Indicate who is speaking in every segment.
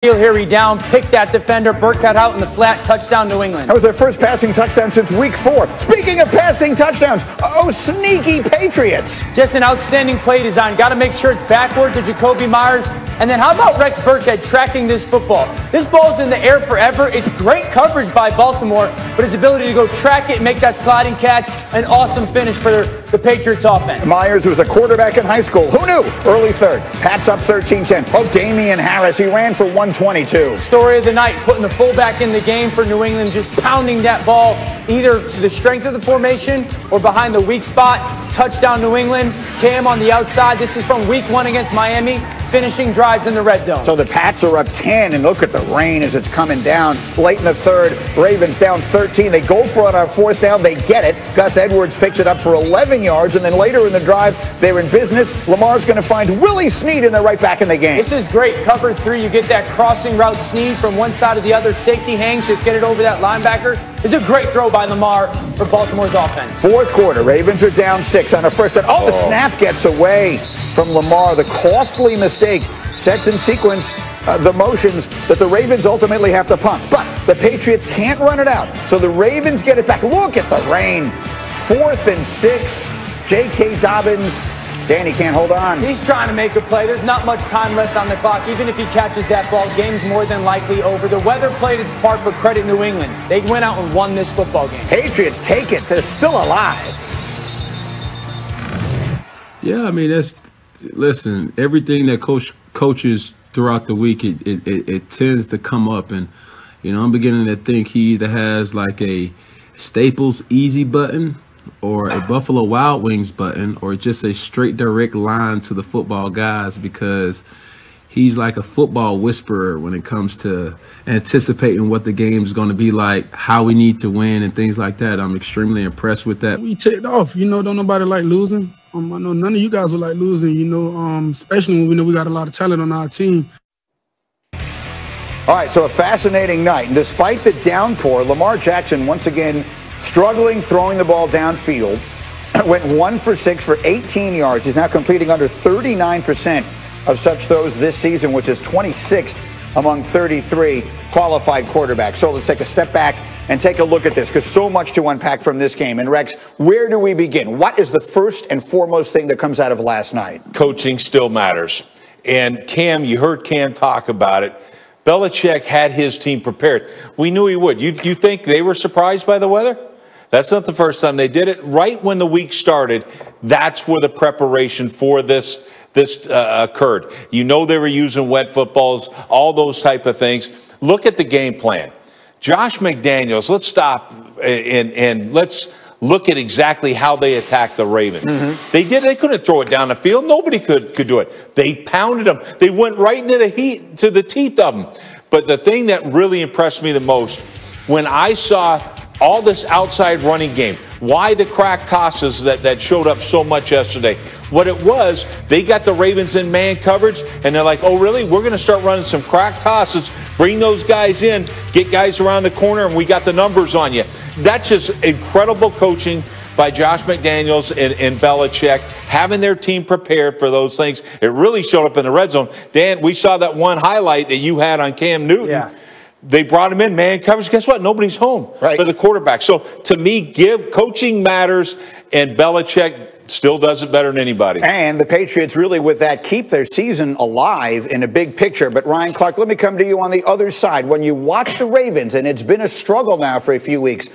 Speaker 1: Here he down, picked that defender. Burke got out in the flat, touchdown New England.
Speaker 2: That was their first passing touchdown since week 4. Speaking of passing touchdowns, oh, sneaky Patriots.
Speaker 1: Just an outstanding play design. Got to make sure it's backward to Jacoby Myers. And then how about Rex Burkhead tracking this football? This ball's in the air forever. It's great coverage by Baltimore, but his ability to go track it and make that sliding catch, an awesome finish for the Patriots offense.
Speaker 2: Myers was a quarterback in high school. Who knew? Early third. Pats up 13-10. Oh, Damian Harris, he ran for 122.
Speaker 1: Story of the night, putting the fullback in the game for New England, just pounding that ball either to the strength of the formation or behind the weak spot. Touchdown New England. Cam on the outside. This is from week 1 against Miami. Finishing drives in the red zone.
Speaker 2: So the Pats are up 10, and look at the rain as it's coming down. Late in the third, Ravens down 13. They go for it on 4th down. They get it. Gus Edwards picks it up for 11 yards, and then later in the drive, they're in business. Lamar's going to find Willie Snead, and they're right back in the game.
Speaker 1: This is great. Cover 3. You get that crossing route Snead from one side to the other. Safety hangs. Just get it over that linebacker. It's a great throw by Lamar for Baltimore's offense.
Speaker 2: 4th quarter, Ravens are down 6 on a first down. Oh, the snap gets away from Lamar. The costly mistake sets in sequence the motions that the Ravens ultimately have to punt. But the Patriots can't run it out, so the Ravens get it back. Look at the rain. 4th and 6. J.K. Dobbins. Danny can't hold on.
Speaker 1: He's trying to make a play. There's not much time left on the clock. Even if he catches that ball, game's more than likely over. The weather played its part, but credit New England. They went out and won this football game.
Speaker 2: Patriots take it. They're still alive.
Speaker 3: Yeah, I mean, listen, everything that coaches throughout the week, it tends to come up. And, you know, I'm beginning to think he either has like a Staples Easy button or a Buffalo Wild Wings button or just a straight direct line to the football guys, because he's like a football whisperer when it comes to anticipating what the game is going to be like, how we need to win and things like that. I'm extremely impressed with that.
Speaker 4: We ticked off, you know, don't nobody like losing. I know none of you guys would like losing, you know, especially when we know we got a lot of talent on our team.
Speaker 2: All right, so a fascinating night. And despite the downpour, Lamar Jackson once again struggling throwing the ball downfield. Went 1 for 6 for 18 yards. He's now completing under 39% of such throws this season, which is 26th among 33 qualified quarterbacks. So let's take a step back and take a look at this, because so much to unpack from this game. And Rex, where do we begin? What is the first and foremost thing that comes out of last night?
Speaker 5: Coaching still matters. And Cam, you heard Cam talk about it. Belichick had his team prepared. We knew he would. You think they were surprised by the weather? That's not the first time they did it. Right when the week started, that's where the preparation for this occurred. You know, they were using wet footballs, all those type of things. Look at the game plan. Josh McDaniels, let's stop and let's look at exactly how they attacked the Ravens. They couldn't throw it down the field. Nobody could do it. They pounded them. They went right into the teeth of them. But the thing that really impressed me the most, when I saw all this outside running game, why the crack tosses that showed up so much yesterday? What it was, they got the Ravens in man coverage, and they're like, oh, really? We're going to start running some crack tosses, bring those guys in, get guys around the corner, and we got the numbers on you. That's just incredible coaching by Josh McDaniels and Belichick, having their team prepared for those things. It really showed up in the red zone. Dan, we saw that one highlight that you had on Cam Newton.
Speaker 1: Yeah.
Speaker 5: They brought him in, man coverage. Guess what? Nobody's home for the quarterback. So, to me, coaching matters, and Belichick still does it better than anybody.
Speaker 2: And the Patriots really, with that, keep their season alive in a big picture. But, Ryan Clark, let me come to you on the other side. When you watch the Ravens, and it's been a struggle now for a few weeks,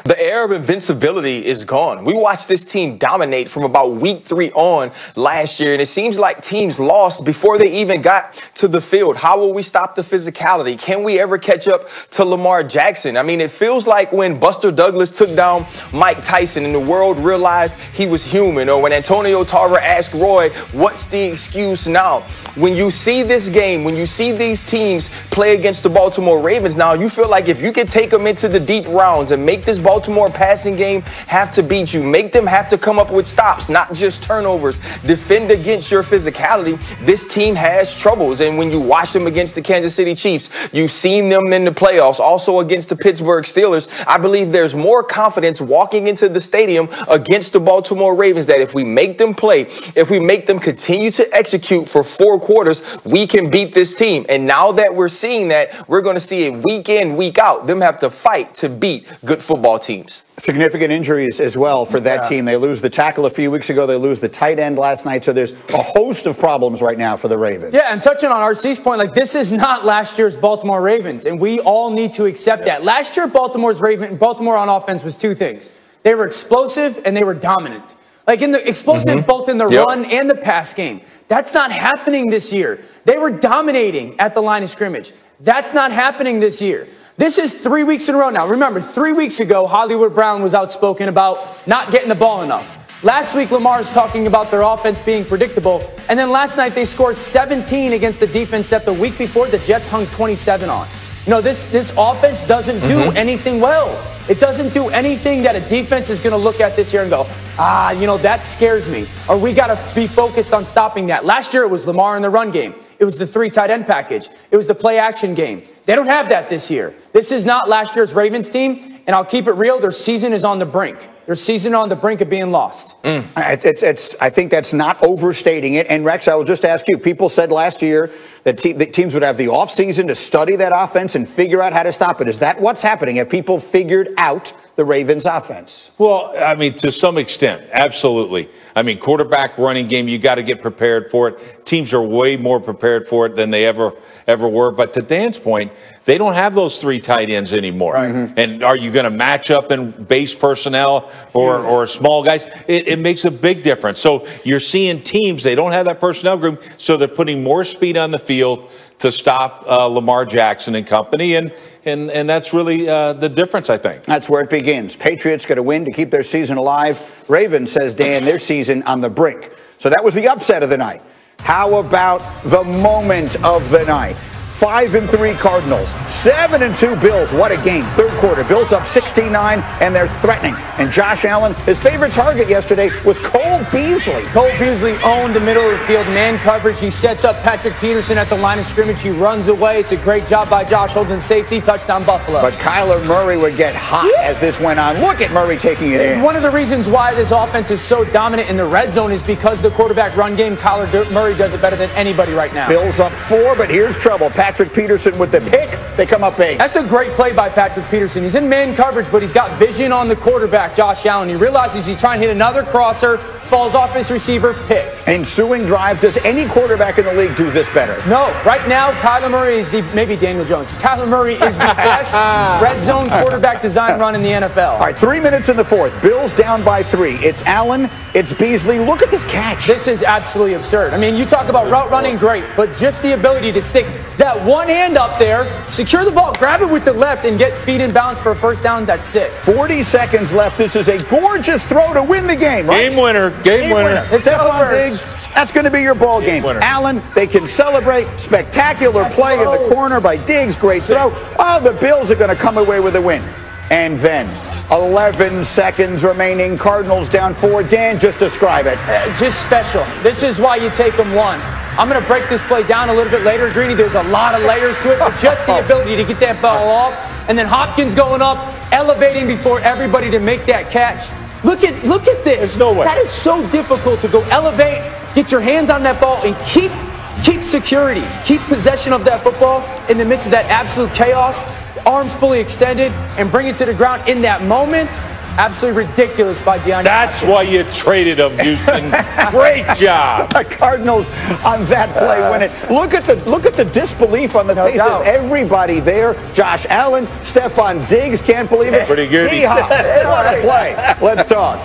Speaker 6: the air of invincibility is gone. We watched this team dominate from about week 3 on last year, and it seems like teams lost before they even got to the field. How will we stop the physicality? Can we ever catch up to Lamar Jackson? I mean, it feels like when Buster Douglas took down Mike Tyson and the world realized he was human, or when Antonio Tarver asked Roy, what's the excuse now? When you see this game, when you see these teams play against the Baltimore Ravens now, you feel like if you can take them into the deep rounds and make this this Baltimore passing game have to beat you. Make them have to come up with stops, not just turnovers. Defend against your physicality. This team has troubles, and when you watch them against the Kansas City Chiefs, you've seen them in the playoffs, also against the Pittsburgh Steelers. I believe there's more confidence walking into the stadium against the Baltimore Ravens that if we make them play, if we make them continue to execute for 4 quarters, we can beat this team. And now that we're seeing that, we're going to see it week in, week out. Them have to fight to beat good football teams.
Speaker 2: Significant injuries as well for that team. They lose the tackle a few weeks ago. They lose the tight end last night. So there's a host of problems right now for the Ravens.
Speaker 1: Yeah, and touching on RC's point, like this is not last year's Baltimore Ravens, and we all need to accept that. Last year, Baltimore on offense was 2 things. They were explosive and they were dominant. Like in the explosive, both in the run and the pass game. That's not happening this year. They were dominating at the line of scrimmage. That's not happening this year. This is 3 weeks in a row now. Remember, 3 weeks ago, Hollywood Brown was outspoken about not getting the ball enough. Last week, Lamar's talking about their offense being predictable. And then last night, they scored 17 against the defense that the week before the Jets hung 27 on. You know, this offense doesn't do anything well. It doesn't do anything that a defense is going to look at this year and go, you know, that scares me. Or we got to be focused on stopping that. Last year, it was Lamar in the run game. It was the 3 tight end package. It was the play action game. They don't have that this year. This is not last year's Ravens team. And I'll keep it real. Their season is on the brink. Their season on the brink of being lost.
Speaker 2: I think that's not overstating it. And Rex, I will just ask you, people said last year that the teams would have the offseason to study that offense and figure out how to stop it. Is that what's happening? Have people figured out the Ravens offense?
Speaker 5: Well, I mean, to some extent, absolutely. I mean, quarterback running game, you got to get prepared for it. Teams are way more prepared for it than they ever were. But to Dan's point, they don't have those 3 tight ends anymore. And are you going to match up in base personnel or small guys? It makes a big difference. So you're seeing teams, they don't have that personnel group, so they're putting more speed on the field to stop Lamar Jackson and company. And that's really the difference, I think.
Speaker 2: That's where it begins. Patriots got to win to keep their season alive. Ravens, says Dan, their season on the brink. So that was the upset of the night. How about the moment of the night? 5-3 Cardinals, 7-2 Bills. What a game. Third quarter, Bills up 16-9, and they're threatening. And Josh Allen, his favorite target yesterday was Cole Beasley.
Speaker 1: Cole Beasley owned the middle of the field, man coverage. He sets up Patrick Peterson at the line of scrimmage. He runs away. It's a great job by Josh holding safety. Touchdown, Buffalo.
Speaker 2: But Kyler Murray would get hot as this went on. Look at Murray taking it in.
Speaker 1: One of the reasons why this offense is so dominant in the red zone is because the quarterback run game, Kyler Murray does it better than anybody right now.
Speaker 2: Bills up 4, but here's trouble. Patrick Peterson with the pick. They come up big.
Speaker 1: That's a great play by Patrick Peterson. He's in man coverage, but he's got vision on the quarterback, Josh Allen. He realizes he's trying to hit another crosser, falls off his receiver, pick.
Speaker 2: Ensuing drive. Does any quarterback in the league do this better?
Speaker 1: No. Right now, Kyler Murray is maybe Daniel Jones. Kyler Murray is the best red zone quarterback design run in the NFL.
Speaker 2: All right, 3 minutes in the fourth. Bills down by 3. It's Allen. It's Beasley. Look at this catch.
Speaker 1: This is absolutely absurd. I mean, you talk about route running, great, but just the ability to stick that one hand up there, secure the ball, grab it with the left, and get feet in bounds for a first down, that's sick.
Speaker 2: 40 seconds left. This is a gorgeous throw to win the game, right?
Speaker 5: Game winner. Game winner.
Speaker 2: Stephon Diggs, that's going to be your ball game. Allen, they can celebrate. Spectacular play in the corner by Diggs. Great throw. Oh, the Bills are going to come away with a win. And then 11 seconds remaining. Cardinals down 4. Dan, just describe it.
Speaker 1: Just special. This is why you take them 1. I'm going to break this play down a little bit later, Greeny. There's a lot of layers to it, but just the ability to get that ball off, and then Hopkins going up, elevating before everybody to make that catch. Look at this.
Speaker 5: There's no way.
Speaker 1: That is so difficult to go elevate, get your hands on that ball, and keep security, keep possession of that football in the midst of that absolute chaos, arms fully extended, and bring it to the ground in that moment. Absolutely ridiculous by DeAndre.
Speaker 5: That's why you traded him, Houston. Great job.
Speaker 2: The Cardinals on that play win it. Look at the disbelief on the face of everybody there. Josh Allen, Stephon Diggs, can't believe it.
Speaker 5: Pretty good.
Speaker 2: What a play. Let's talk.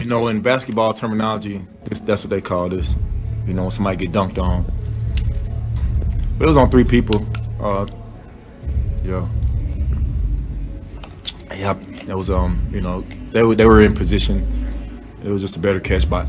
Speaker 7: You know, in basketball terminology, that's what they call this. You know, when somebody get dunked on. But it was on 3 people. Yeah, that was you know, they were in position. It was just a better catch by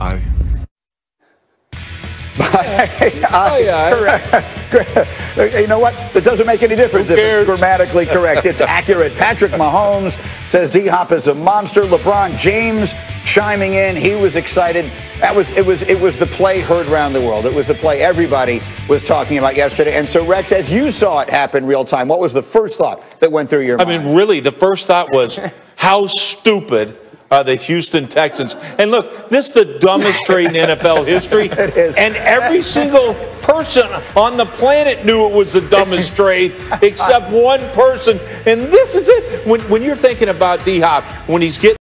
Speaker 2: Correct. You know what? That doesn't make any difference if it's grammatically correct. It's accurate. Patrick Mahomes says D-Hop is a monster. LeBron James chiming in. He was excited. It was the play heard around the world. It was the play everybody was talking about yesterday. And so, Rex, as you saw it happen real time, what was the first thought that went through your mind?
Speaker 5: I mean, really, the first thought was, how stupid are the Houston Texans? And look, this is the dumbest trade in NFL history.
Speaker 2: It is.
Speaker 5: And every single person on the planet knew it was the dumbest trade, except one person. And this is it. When you're thinking about D-Hop, when he's getting